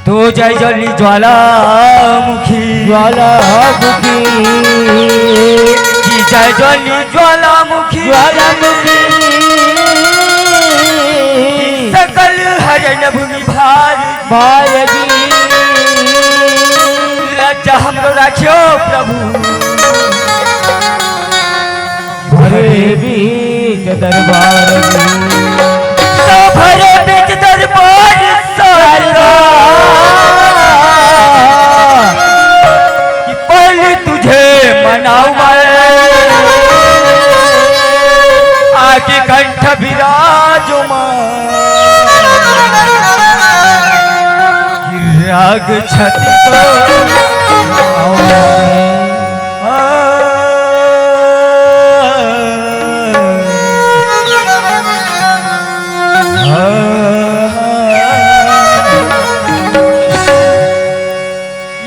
तो जय जली ज्वालामुखी ज्वालामुखी जी जय जली ज्वालामुखी ज्वालामुखी सकल हरण भूमि भारती लज्जा हमरो राखियो प्रभु भरे बीच दरबार तो भरे बीच दरबार सारा कि पहले तुझे मनाऊं मैं आगे कंठ विराजमान राग छति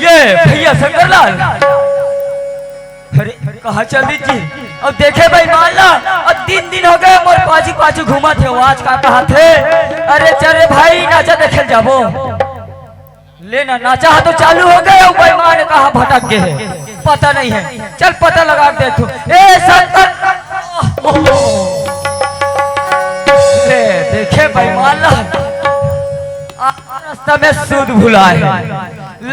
ये भैया शंकरलाल अरे कहाँ चल दीजिए अब देखे भाई मान ला अब 3 दिन हो गए मोर पाछू पाछू घूमा थे आज का कहा थे अरे चले भाई नाचा देखे जाबो लेना नाचा तो चालू हो गए और बेईमान ने कहा भटक गए है पता नहीं है चल पता लगा देखो ए शंकर ले देखे बेईमान रास्ता में सूद भुलाए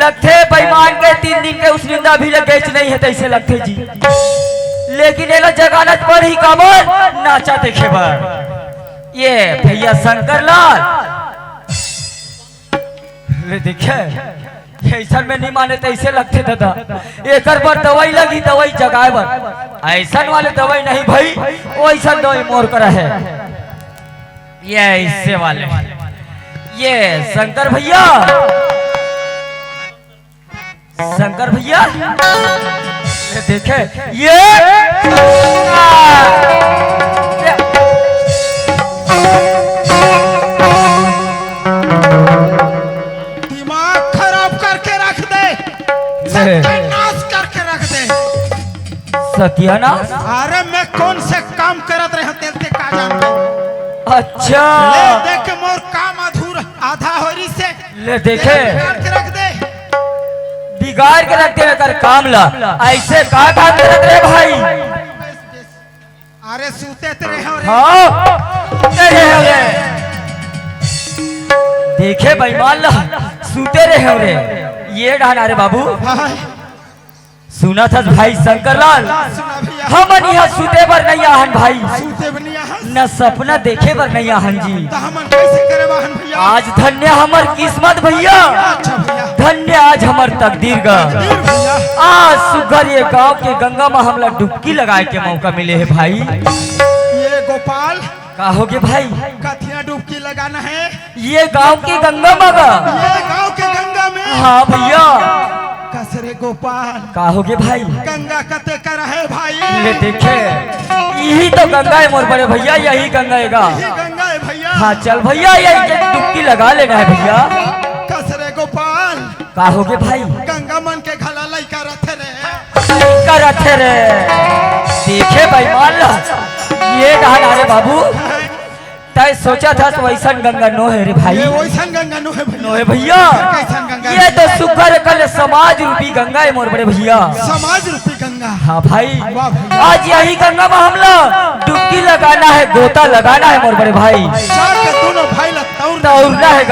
लगते बेईमान के 3 दिन के उस निंदा भी लगे नहीं है तैसे लगते जी लेकिन ये जगानत पर ही कमर नाचा देखे बार ये भैया शंकरलाल देखे ऐसा में नहीं माने ऐसे लगते दादा एक बार दवाई लगी दवाई जगाए बर ऐसा वाले दवाई नहीं भाई वैसा दवाई मोर कर है ये ऐसे वाले ये शंकर भैया देखे ये सत्यानाश करके रख दे सत्यानाश अरे मैं कौन से काम करत रहे तेरे का जान अच्छा ले देख मोर काम अधूरा आधा होरी से ले देखे करके रख दे बिगाड़ के रख दे कर काम ला ऐसे का काम करत रहे भाई अरे सूते तेरे हो रे हाँ तेरे हो रे देखे भाई मान ला सूते रहे हो रे ये डाना रे बाबू सुना था भाई शंकरलाल हम यहाँ सूते पर नहीं आहन भाई न सपना देखे पर नहीं आहन जी आज धन्य हमर किस्मत भैया धन्य आज हमर तकदीर का आज सुगर ये गांव के गंगा में हमला डुबकी लगाए के मौका मिले है भाई ये गोपाल कहोगे भाई कथिया डुबकी लगाना है ये गांव की गंगा मगा ये गांव के गंगा में हाँ भैया कसरे गोपाल कहोगे भाई गंगा कते कर है भाई ले देखे यही तो गंगा है मोर बड़े भैया यही गंगा है गंगा है भैया हाँ चल भैया यही डुबकी लगा लेना है भैया कसरे गोपाल कहोगे भाई गंगा मन के घला लइका रथे रे देखे भाई मान ला ये कहा रे बाबू तय सोचा था तो वैसा गंगा नो है रे भाई वैसा गंगा नो है भैया ये तो सुगर कल समाज रूपी गंगा है मोर बड़े भैया समाज रूपी गंगा हाँ भाई आज यही गंगा में हम लोग डुबकी लगाना है गोता लगाना है मोर बड़े भाई दोनों भाई तौरना है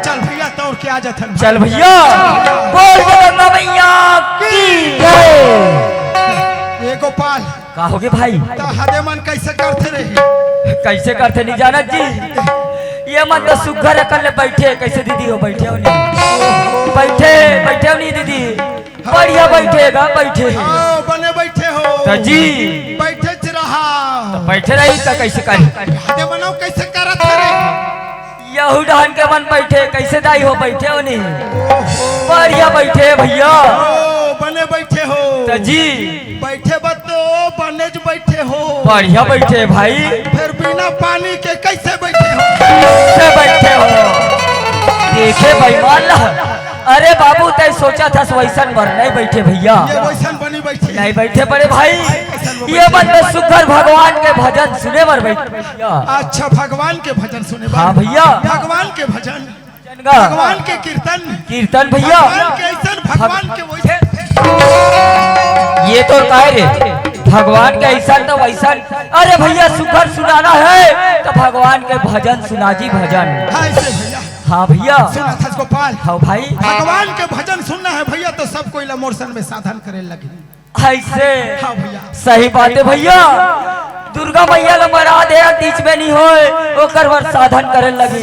चल भैया तौर के आ जाते चल भैया बोल गंगा मैया की जय ये गोपाल कहोगे भाई हदे मन कैसे करते रही कैसे करते नहीं जाना जी ये मन तो सुघर कर बैठे कैसे दीदी हो बैठे हो नहीं बैठे हो नहीं दीदी बढ़िया बैठेगा बैठे बने बैठे हो तो जी बैठे रहा तो बैठे रही तो कैसे करी हदे मनो कैसे करत रे यहू डान के मन बैठे कैसे दाई हो बैठे हो नहीं बढ़िया बैठे भैया बने बैठे हो तो जी बैठे बतो बने बैठे हो बढ़िया बैठे भाई फिर बिना पानी के कैसे बैठे हो कैसे बैठे हो देखे भाई मान ला अरे बाबू तय सोचा था वैसन पर नहीं बैठे भैया ये वैसन बनी बैठे नहीं बैठे बड़े भाई में ये बैठे मन में सुखर भगवान के भजन सुने बर बैठ भैया। अच्छा भगवान के भजन सुने हाँ भैया। भगवान के भजन जनगा। भगवान के कीर्तन कीर्तन भैया। भगवान के ऐसन भगवान के वैसे ये तो कह रे भगवान के ऐसा तो वैसा। अरे भैया सुखर सुनाना है तो भगवान के भजन सुना जी भजन। हाँ ऐसे भैया। हाँ भैया। सुना था गोपाल। हाँ भाई। भगवान के भजन सुनना है भैया तो सब कोई मोर्शन में साधन करे लगे। ऐसे। हाँ भैया। सही बात है भैया। दुर्गा मैया ला मरा दे बीच में नहीं होए ओकर वर साधन करे लगी।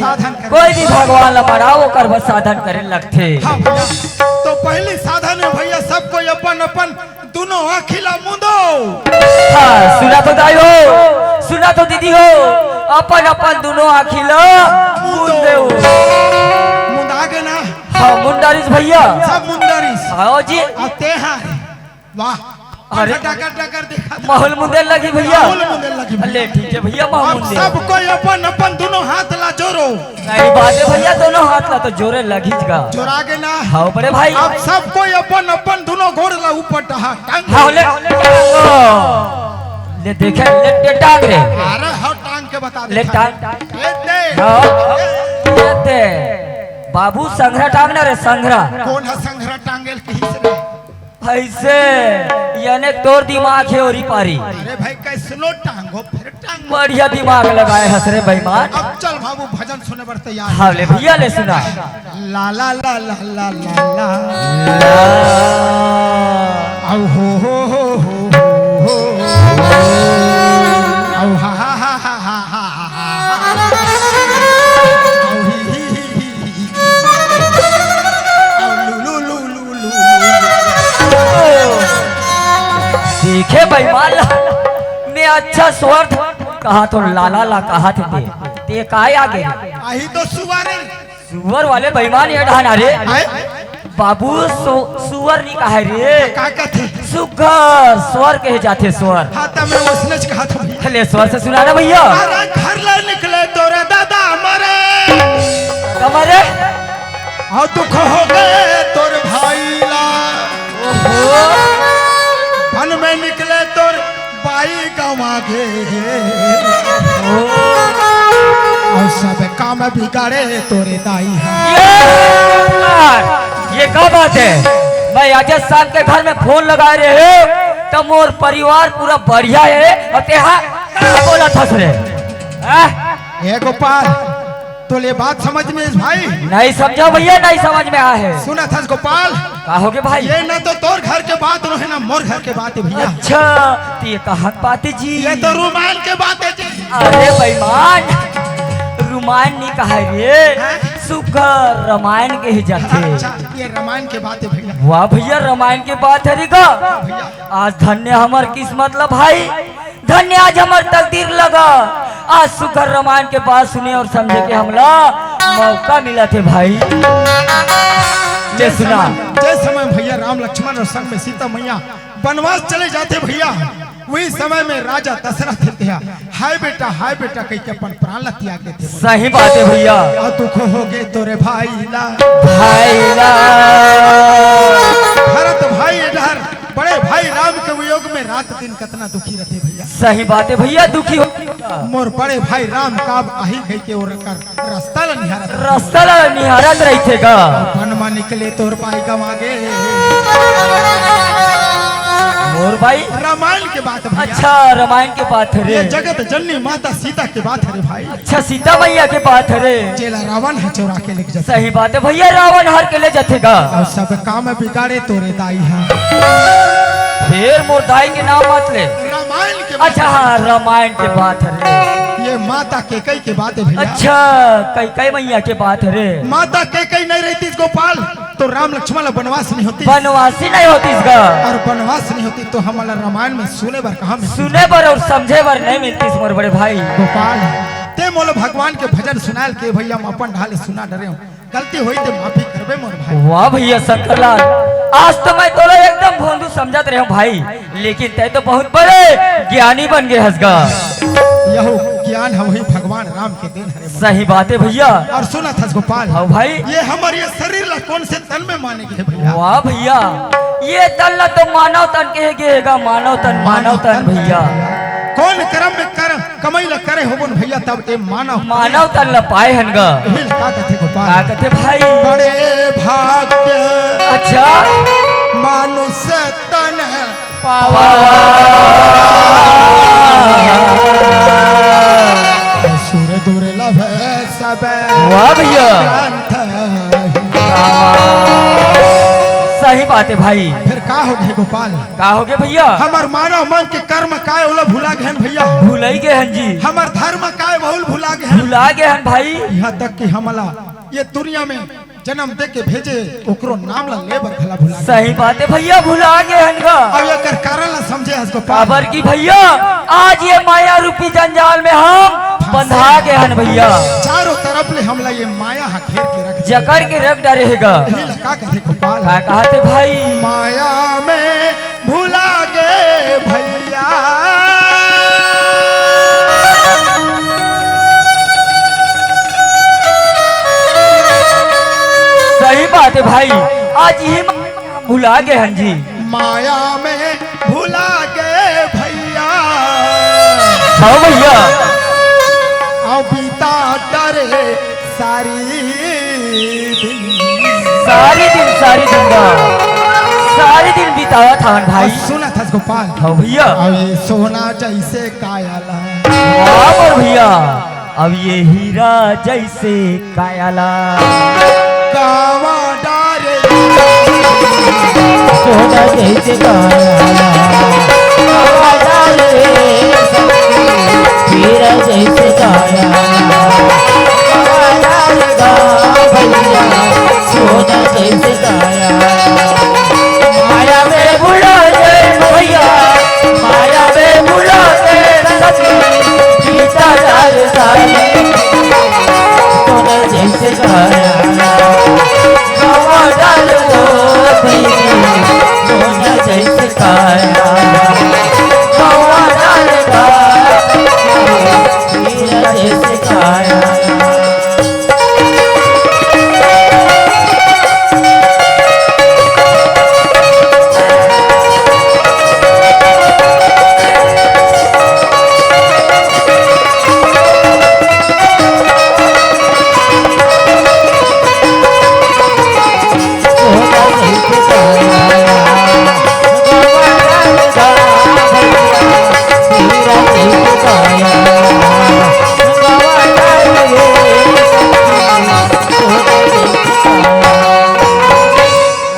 कोई भी भगवान ला मराओ ओकर वर साधन करे लगथे। हाँ भैया। तो पहली साधन है भैया सब कोई अपन अपन दोनों आँखिला मुंदो। हाँ सुना तो दाई हो सुना तो दीदी हो अपन अपन दोनों आँखिला मुंदे हो। मुंदागे ना। हाँ मुंडारिस भैया। सब मुंदारिस। हाँ जी। आते हैं। वाह। अरे टकर टकर देखा। माहौल मुंदे लगी भैया। माहौल मुंदे लगी भैया। ले ठीक है भैया माहौल अब मुंदे। सब कोई अपन अपन दोनों हाथ ला जोरो। सही बात है भैया दोनों हाथ ला तो जोरे लगीजगा। जोरागे ना। हाँ बड़े भाई। अब सब कोई अपन अपन दोनों घोड़ ला ऊपर टहा टांग। हाँ ले ले देखे ले टांग रे। अरे हाँ टांग के बता दे। ले टांग। ये दे। हाँ ये दे बाबू संघरा टांग ना रे संघरा। कौन है संघरा टांगेल कहीं से रे? ऐसे यानी तोर दिमाग है और पारी। अरे भाई कैसनो टांगो फिर टांग। बढ़िया दिमाग लगाए हसरे बेईमान। अब चल बाबू भजन सुने बर तैयार। हाँ ले भैया ले सुना। ला ला ला ला ला ला ला। औ हो औ हा हा हा हा हा हा हा। औ ही ही ही ही। औ लू लू लू लू लू। देखे बेईमान मैं अच्छा स्वर कहा तो लाला ला कहा थे ते काय आगे आही तो सुवारे। सुअर वाले बेईमान ये ढाना रे। बाबू सुअर नहीं कहा रे का कहते सुगर स्वर कहे जाते स्वर। हाँ तब मैं उसने कहा था ले स्वर से सुनाना भैया। अरे घर ले निकले तोरे दादा मरे। कमरे हाँ दुख हो गए तोर भाई ला। वन में निकले तोर बाई गवा गे। और सब काम बिगाड़े तोरे दाई ये क्या बात है। मैं आज शाम के घर में फोन लगाए रहे हो तो मोर परिवार पूरा बढ़िया है और तेहा बोला था रे। ए गोपाल तो ले बात समझ में इस भाई नहीं समझा भैया नहीं समझ में आया है। सुना था गोपाल कहोगे भाई। ये ना तो तोर घर के बात है ना मोर घर के बात है भैया। अच्छा तो ये कहा बात है जी। ये तो रुमान के बात है जी। अरे बेईमान रुमायण नहीं कहा रे सुगर रामायण के ही जाते। अच्छा ये रामायण के बात है भैया। वाह भैया रामायण के बात है रिका। आज धन्य हमार किस्मत ला भाई धन्य आज हमार तकदीर लगा। आज सुगर रामायण के बात सुने और समझे के हमला मौका मिला थे भाई। ले सुना। जय समय भैया राम लक्ष्मण और संग में सीता मैया वनवास चले जाते भैया वही समय में राजा दशरथ थे। हाय बेटा कह के अपन प्राण ला त्याग देते। सही बात है भैया। और दुख हो गए तोरे भाई ला। भरत भाई इधर बड़े भाई राम के वियोग में रात दिन कितना दुखी रहते भैया। सही बात है भैया दुखी हो। मोर बड़े भाई राम का आही गई के और कर रास्ता ला निहारत। रास्ता ला निहारत रही थे का। वन में निकले तोर भाई गवागे। मोर भाई रामायण के बात भैया। अच्छा रामायण के बात है रे। ये जगत जननी माता सीता के बात है रे भाई। अच्छा सीता मैया के बात है रे। जेला रावण है चोरा के लेके जाते। सही बात है भैया रावण हर के ले जातेगा। और सब काम बिगाड़े तोरे दाई है। फिर मोर दाई के नाम मत ले। रामायण के अच्छा हाँ रामायण के बात है रे। ये माता केकई के बात है भैया। अच्छा कई मैया के बात है रे। माता केकई नहीं रहती गोपाल तो राम लक्ष्मण वनवास नहीं होती। वनवासी नहीं होती इसका। और वनवास नहीं होती तो हमारा रामायण में सुने बर कहा में सुने बर और समझे बर नहीं मिलती इस मोर बड़े भाई। गोपाल ते मोल भगवान के भजन सुनाल के भैया हम अपन ढाले सुना डरे हूँ गलती हुई तो माफी करबे मोर भाई। वाह भैया शंकरलाल आज तो मैं तोरा एकदम भोंदू समझत रहे हूँ भाई लेकिन तय तो बहुत बड़े ज्ञानी बन गए हंसगा। यह ज्ञान है वही भगवान राम के देन है। सही बात है भैया। और सुना था गोपाल हाँ भाई ये हमारे शरीर ला कौन से तन में माने गए भैया। वाह भैया ये तन न तो मानव तन कहेगा मानव तन भैया। कौन कर्म में कर कमाई ला करे होबन भैया तब ए मानव तन ल पाए हनगा। हिल का कथे गोपाल का कथे भाई बड़े भाग्य अच्छा मानुष तन पावा सुर दुर्लभ सब वाह भैया ग्रंथ। सही बात है भाई। फिर का हो गए गोपाल का हो गए भैया हमार मानव मन के कर्म काय ओला भुला गए भैया भुलाई गए हन जी हमार धर्म काय बहुल भुला गए भुला गए हन भाई। यहाँ तक कि हमला ये दुनिया में जन्म दे के भेजे ओकरो नाम ला लेबर भला भुला गए। सही बात है भैया भुला गए हन गा। अब ये कर कारण ला समझे हस गोपाल खबर की भैया आज ये माया रूपी जंजाल में हम बंधा गए हन भैया। चारों तरफ ले हमला ये माया हा घेर के रख जकड़ के रख डरेगा। हिल का कहे गोपाल का कहते भाई माया में भुला गए भैया सही बात है भाई आज ही भुला गए हन जी माया में भुला गए भैया हाँ भैया अब बीता डरे सारी दिन बितावा था भाई। सुना था गोपाल हाँ भैया अब ये सोना जैसे कायाला हाँ और भैया अब ये हीरा जैसे कायाला कावा डारे सोना जैसे कायाला हीरा जैसे कायाला सोना जैसे कायाला माया में बुला दे भैया माया में बुला दे सीता लाल सारी सोना जैसे कायाला गवा डाल दो सोना जैसे कायाला गवा डाल दो हीरा जैसे कायाला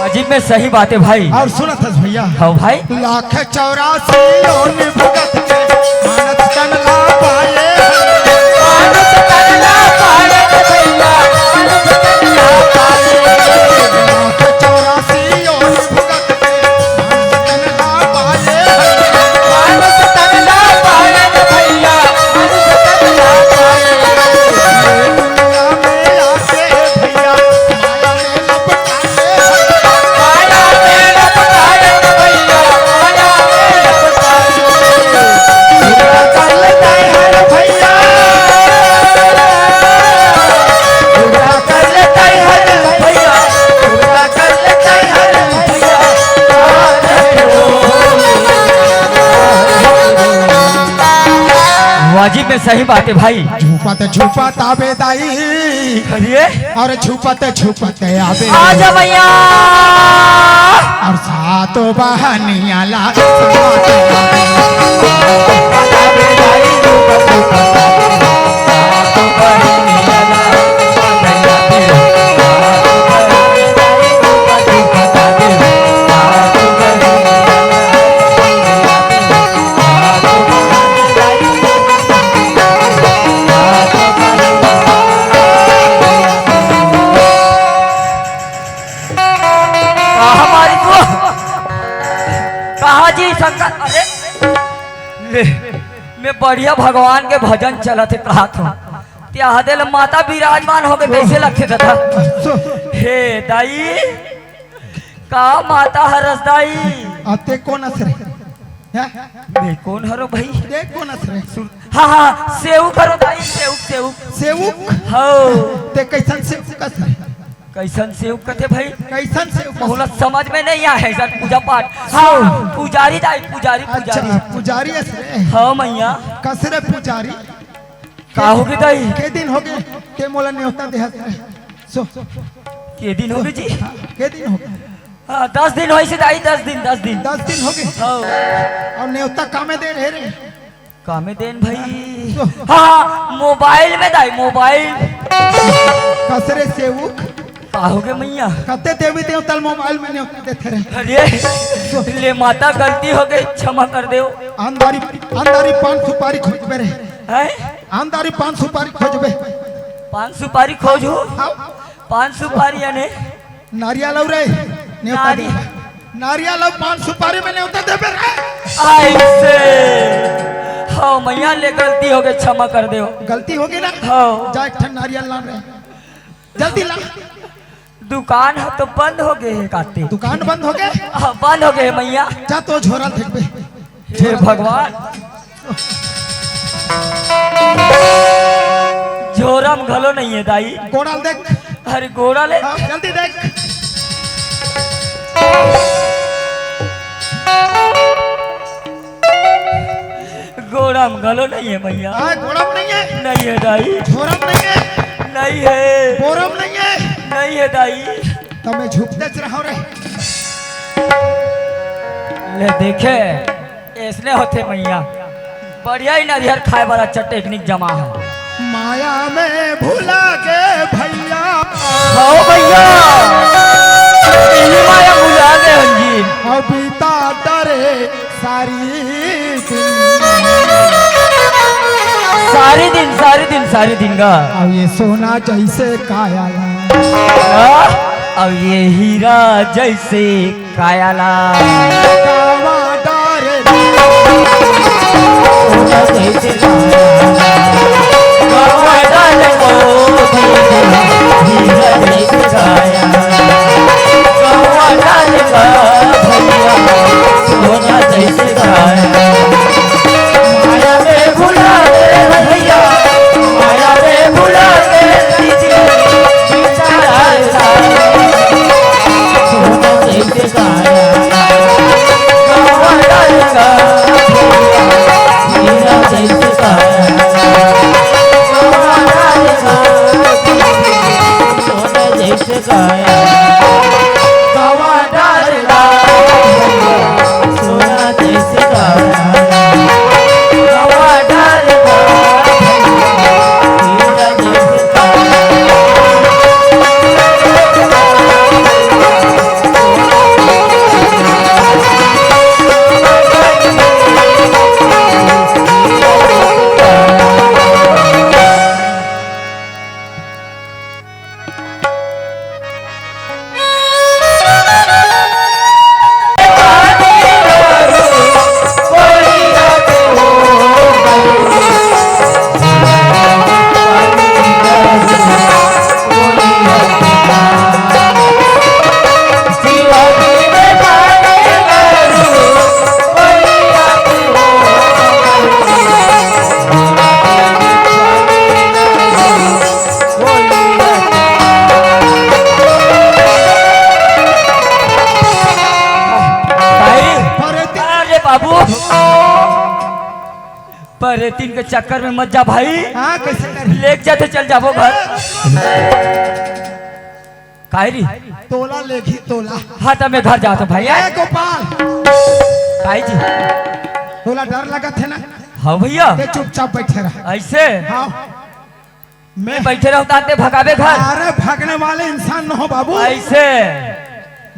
अजीब में सही बात है भाई। और सुना था भैया हाँ भाई 184 योन भुगत के मानस तन ला पाए मानस तन ला पाए भैया मानस तन ला पाए 184 योन भुगत के मानस तन ला पाए मानस तन ला पाए भैया मानस तन ला पाए दुनिया में आके भैया माया में लपटाए माया में लपटाए भैया माया में लपटाए पूरा कर लेता है भैया पूरा कर लेता है भैया पूरा कर लेता है भैया वाजिब में सही बात है भाई। झूपत आबेदाई अरे और झूपत आबे आजा भैया और सातो बहनिया ला हमारी को कहा जी शंकर अरे ले मैं बढ़िया भगवान के भजन चलत है कहा था त्या दिल माता विराजमान हो गए कैसे लखे था हे दाई का माता हरस दाई आते कौन असरे मैं कौन हरो भाई देख कौन असरे हाँ हाँ सेव करो दाई सेव सेव सेवक हो ते कैसन सेवक असरे कैसन सेव कथे भाई कैसन से बहुलत समझ में नहीं आए सर पूजा पाठ हाँ पुजारी दाई पुजारी अच्छा पुजारी पुजारी असरे हाँ मैया कसरे पुजारी का होगी दाई के दिन हो गए के मोला न्योता देहा सो के दिन होगी जी के दिन हो गए हाँ 10 दिन होई से दाई 10 दिन 10 दिन 10 दिन हो गए हाँ और न्योता कामे दे रहे रे कामे देन भाई हाँ मोबाइल में दाई मोबाइल कसरे सेवक का होगे मैया कते देवी देवता मोबाइल में न्योता देते रहे अरे ले माता गलती हो गई क्षमा कर दो आंदारी आंदारी पान सुपारी खोजबे रे हैं आंदारी पान सुपारी खोजबे 5 सुपारी खोजू हाँ 5 सुपारी यानी नारियल और रे न्योता नारी- दे नारियल और पान सुपारी में न्योता देबे रे ऐसे हाँ मैया ले गलती हो गई क्षमा कर दो गलती होगी ना हाँ जा एक ठन नारियल ला रे जल्दी ला दुकान है तो बंद हो गए हैं काते दुकान बंद हो गए हाँ बंद हो गए मैया जा तो झोरा देखबे हे भगवान झोरम घलो नहीं है दाई गोड़ाल देख अरे गोड़ा ले हाँ, जल्दी देख गोड़म घलो नहीं है मैया हाँ गोड़म नहीं है नहीं है दाई झोरम नहीं है नहीं है बोरम नहीं है नहीं है दाई तमे झुकते रहो रे ले देखे ऐसने होते मैया बढ़िया ही नारियल खाए वाला टेक्निक जमा है माया में भूला के भैया खाओ भैया यही माया भुला गए हंजी अबिता डरे सारी सारे दिन का अब ये सोना जैसे काया अब ये हीरा जैसे कायाला कावा डरे सोना जैसे हीरा जैसे काया सोना जैसे काया माया में भुला गए भैया माया में भुला गए दीजिए सोना जैसे काया हीरा जैसे काया सोना जैसे काया सोना जैसे काया हीरा जैसे बाबू पर तीन के चक्कर में मत जा भाई हाँ कैसे कर लेक जाते चल जाबो घर कायरी तोला लेखी तोला हाँ तब मैं घर जाता भाई ए गोपाल काई जी तोला डर लगा थे ना हाँ भैया ते चुपचाप बैठे रहा ऐसे हाँ मैं बैठे रहो ताते भगावे घर अरे भागने वाले इंसान न हो बाबू ऐसे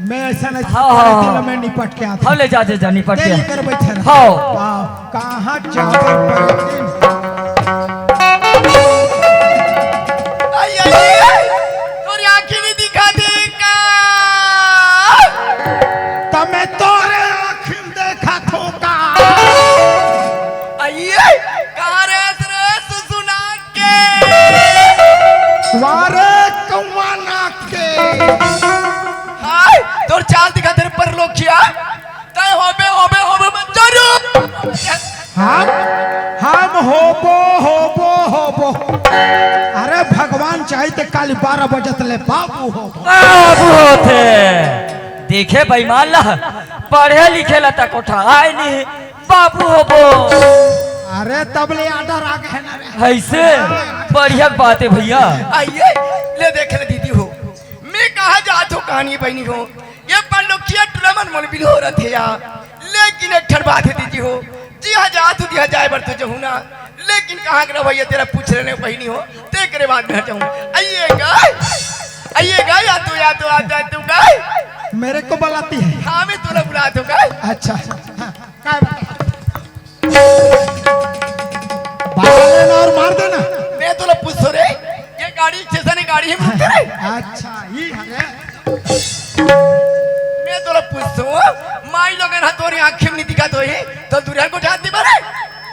मैं ऐसा नहीं हाँ, हाँ, हाँ। मैं निपट के आता हाँ ले जाते जा निपट ते के लेकर बैठे रहा हाँ वाह, कहाँ जाकर पलटिन तोरी आँखें नहीं दिखाती का तमे तोरे आँखिं देखा थोका आइए कहाँ रे सुना के वारे कौवा नाक के हाय तोर चाल दिखा तेरे पर लोग किया तय होबे मत जरूर हम होबो अरे भगवान चाहे तो काली 12 बजे ले बाबू हो। बाबू होते देखे बेईमान ला पढ़े लिखे ला तक उठा आए नहीं बाबू हो बो। अरे तबले आडर आ गए ना रे। ऐसे बढ़िया बात है भैया। आइए ले देख ले दीदी हो, मैं कहा जात हो कहानी बहनी हो, ये पंडोकिया टूर्नामेंट मन भी हो रहा थे यार, लेकिन एक ठर बात है दीदी हो, जी हाँ जात हो दिया जाए बर तुझे हूँ ना, लेकिन कहाँ कर भैया तेरा पूछ रहे बहनी हो, ते करे बाद में हटाऊँ। आइएगा या तो आता तू गाय मेरे को बुलाती है। हाँ मैं तुला बुला दूंगा। अच्छा हाँ, काय बाबा लेना और मार देना। मैं तुला पूछ रे, ये गाड़ी स्टेशन गाड़ी है मुझे रे। अच्छा ये है मैं तुला पूछतो माई लोगन हा तोरी आंखें नहीं दिखा तो है तो दुनिया को जाती बरे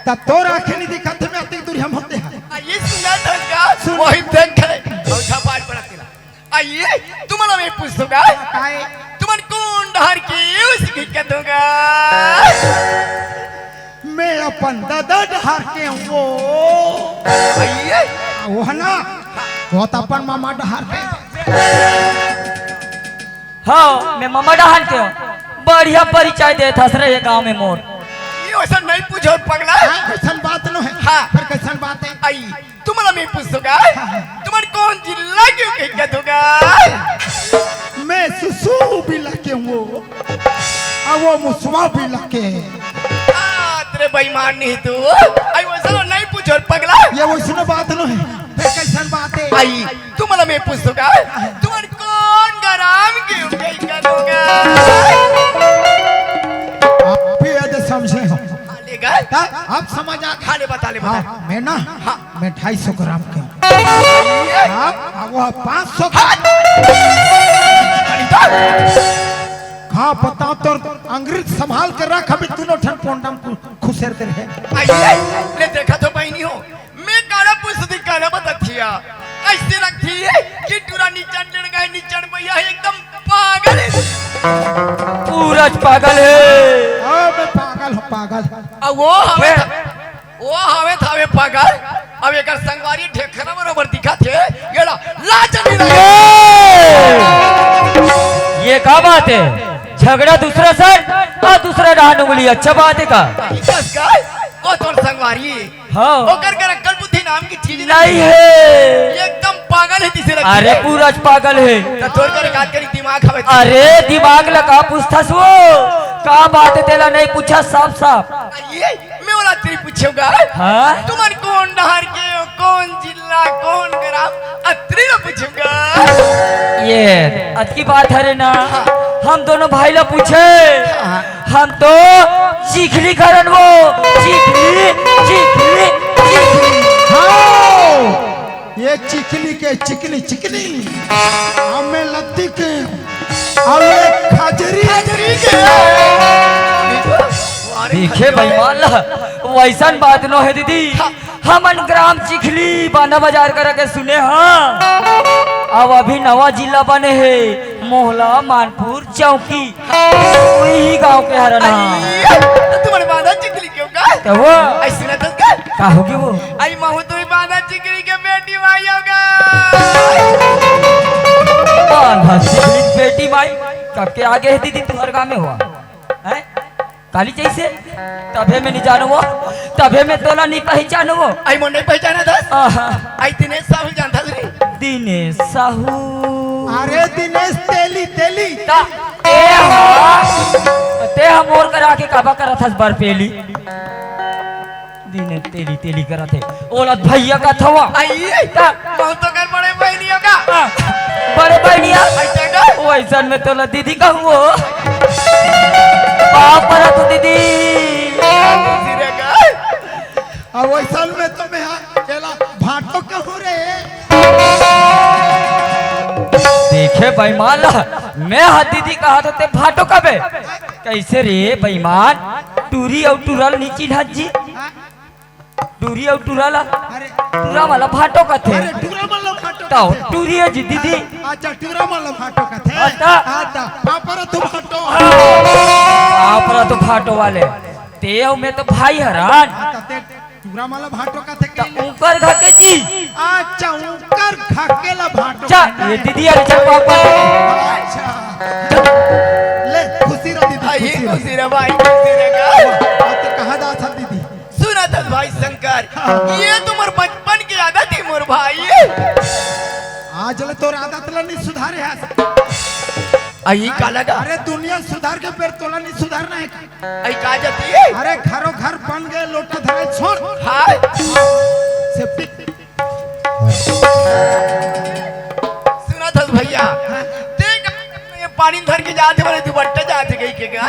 तब तो आंखें नहीं दिखाते में अति दूर हम होते हैं। ये सुना था का वही देख करे और छपाट पड़ती ना। आइए तुम्हारा मैं पूछूंगा तुमन कौन डहर की उसकी क्या दूंगा। मैं अपन दादा डहार के वो आइए वो है ना वो तो अपन मामा डहार के। हाँ मैं मामा डहान के हूँ। बढ़िया परिचय दे था सर ये गांव में मोर। ये वैसा नहीं पूछो पगला। कैसन बात न है। हाँ फिर कैसन बात है। आई तुम्हारा मैं पूछूंगा तुम्हारे कौन जिला क्यों क्या दूंगा। मैं सुसु भी लगे वो और वो मुसवा भी लगे। तेरे बेईमान नहीं तू। आई वैसा नहीं पूछो पगला। ये वैसन बात न है। फिर कैसन बात है। आई तुम्हारा मैं पूछूंगा तुम्हारे कौन गराम क्यों क्या दूंगा। आप भी यदि समझे हो आप समझ आ गए। खाले बता ले बता। हाँ, मैं ना मैं 250 ग्राम के हूँ। वो 500 हाँ पता तो अंग्रेज संभाल कर रख अभी तीनों ठन पोंडम खुशेर कर है। आइए ले देखा तो बहनी हो मैं काला पुस्तक काला बताथिया ऐसे रखती है कि टूरा नीचन लड़ गए नीचन भैया एकदम पागल है। पूरा पागल है। मैं पागल हूँ पागल। अब वो हमें थावे पागल अब एक संगवारी ठेकरा बराबर दिखा थे ये लाच नहीं लगे। ये क्या बात है झगड़ा दूसरा सर और दूसरा डांड उंगली अच्छा बात है का। वो तोर संगवारी हाँ ओकर कर अक्ल बुद्धि नाम की चीज नहीं है। एकदम पागल है जिसे लगती अरे है। पूरा पागल है। तो तोर कर काट कर दिमाग हवे। अरे दिमाग लगा पूछतास वो का बात है तेला नहीं पूछा साफ साफ। ये मैं वाला तेरी पूछूंगा हाँ तुम्हारे कौन डहर के हो कौन जिला कौन ग्राम अत्री ना पूछूंगा। ये आज की बात है रे ना हम दोनों भाई ला पूछे हम तो चिखली करन वो चिखली चिखली चिखली। हाँ ये चिकनी के चिकनी चिकनी हमें लत्ती के और ये खाजरी के देखे बेईमान ला वैसन बात नो है दीदी। हमन ग्राम चिखली बाना बाजार कर के सुने हाँ अब अभी नवा जिला बने है मोहला मानपुर चौकी वही गांव के हरना। तुम्हारे बांधा चिकली क्यों का तो वो ऐसी ना तो का होगी वो आई महू तुम्हें बांधा चिकली के बेटी भाई होगा। बांधा चिखली बेटी माई कब के आगे है दीदी तुम्हारे गाँव में हुआ है काली जैसे तभे में नहीं जानो वो तभे में तोला नहीं पहचानो वो। आई मन नहीं पहचाना था। आई दिनेश साहू जानता रे दिनेश साहू। अरे दिनेश तेली तेली ते हम और करा के काबा करा था बार पहली दिनेश तेली तेली करा थे ओलत भैया का थवा। आई बहुत तो कर बड़े बहनी होगा बड़े बहनिया ऐसा का वैसा में तोला दीदी का हुआ बाप पर तो दीदी सिरे का और वैसा में तो मैं केला भाटो कहूँ रे। देखे बेईमान मैं हाथ दीदी कहा तो ते भाटो कबे कैसे रे बेईमान टूरी और टूरल नीची ढाजी टूरी और टूरला टूरा वाला भाटो का थे। अरे टूरा मालो भाटो ताऊ टूरी है जी दीदी। अच्छा टूरा मालो भाटो का थे। अच्छा आता पापरा तो भाटो आपरा तो भाटो वाले ते और मैं तो भाई हरान टूरा मालो भाटो का थे। ऊपर घर के जी अच्छा ऊका कर खाकेला भाटो चा ये दीदी अरे चल पापा अच्छा ले खुशी रह दीदी आई खुशी रह खुशी रे भाई खुशी रे का अब तो कहाँ जा था दीदी सुना था भाई शंकर ये तुम्हार बचपन की आदत थी मोर भाई आज ले तोर आदत ला नहीं सुधारे है आई का लगा अरे दुनिया सुधार के फिर तोला नहीं सुधारना है आई का जाती है अरे घरों घर बन गए लोटा धराई छोड़ हाय सेफ्टी सुना था भैया देख ये पानी धर के जाते वाले दुपट्टा जाते गई के का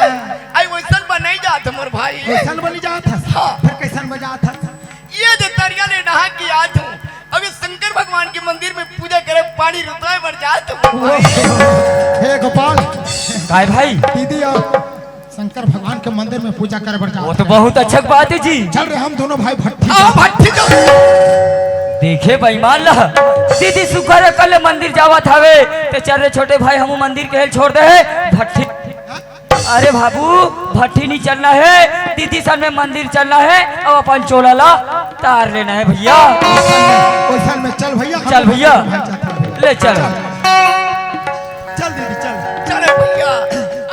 आई वैसन बनाई जात मोर भाई कैसन बनी जा था हाँ। फिर कैसन बजा था ये जो तरिया ले नहा के आज हूँ अभी शंकर भगवान के मंदिर में पूजा करे पानी रुतवाए बढ़ जात हूँ हे गोपाल काय भाई दीदी और शंकर भगवान के मंदिर में पूजा करे बढ़ वो जा तो बहुत अच्छा बात है जी चल रहे हम दोनों भाई भट्टी आओ भट्टी तो देखे बेईमान ला दीदी सुखर कल मंदिर जावत हवे ते चल रे छोटे भाई हम मंदिर के हेल छोड़ दे है भट्टी अरे बाबू भट्टी नहीं चलना है दीदी सन में मंदिर चलना है और अपन चोला ला तार लेना है भैया कोई साल में चल भैया हम चल भैया भाई जाते हैं। ले चल चल दीदी चल चले भैया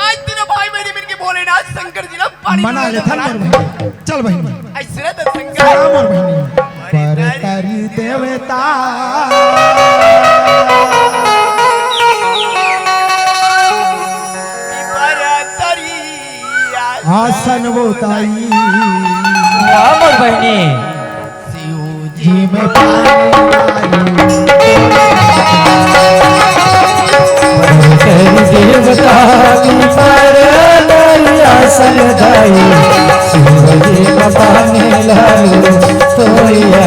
आज तेरा भाई मेरी मिलके भोलेनाथ शंकर जी ना पानी मना ले थल मोर भाई चल बहन आई सुना था चल शंकर मोर बहन पर करी देवता आसन बोताई वाह मोर बहनी जी में देवता की पर आसन दाई शिवजी पानी लालू सोया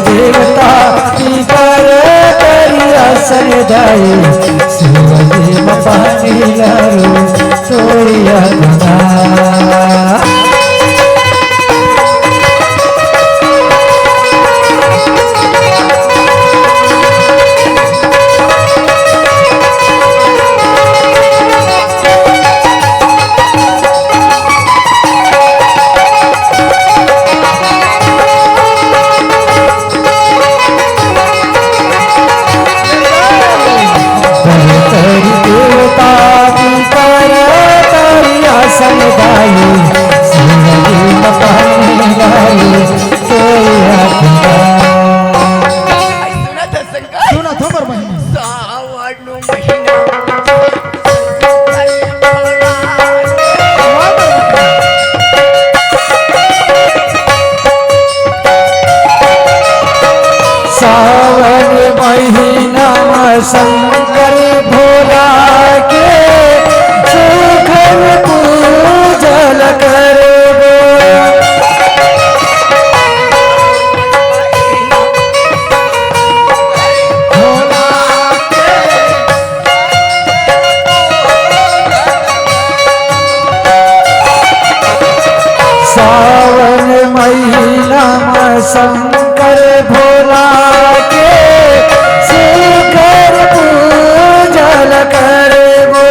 देवता की पर आसन दाई शिवजी पानी लालू सोया सुना था शंकर सुना था मोर बहन सावन महीना सावन महीना शंकर भोला के सुखन पूजल करबो सावन महीना शंकर भोला के शिखर पूजल करबो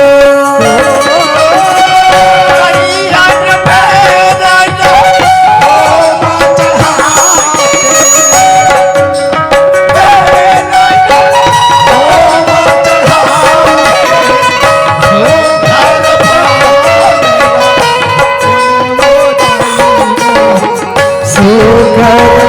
सुखर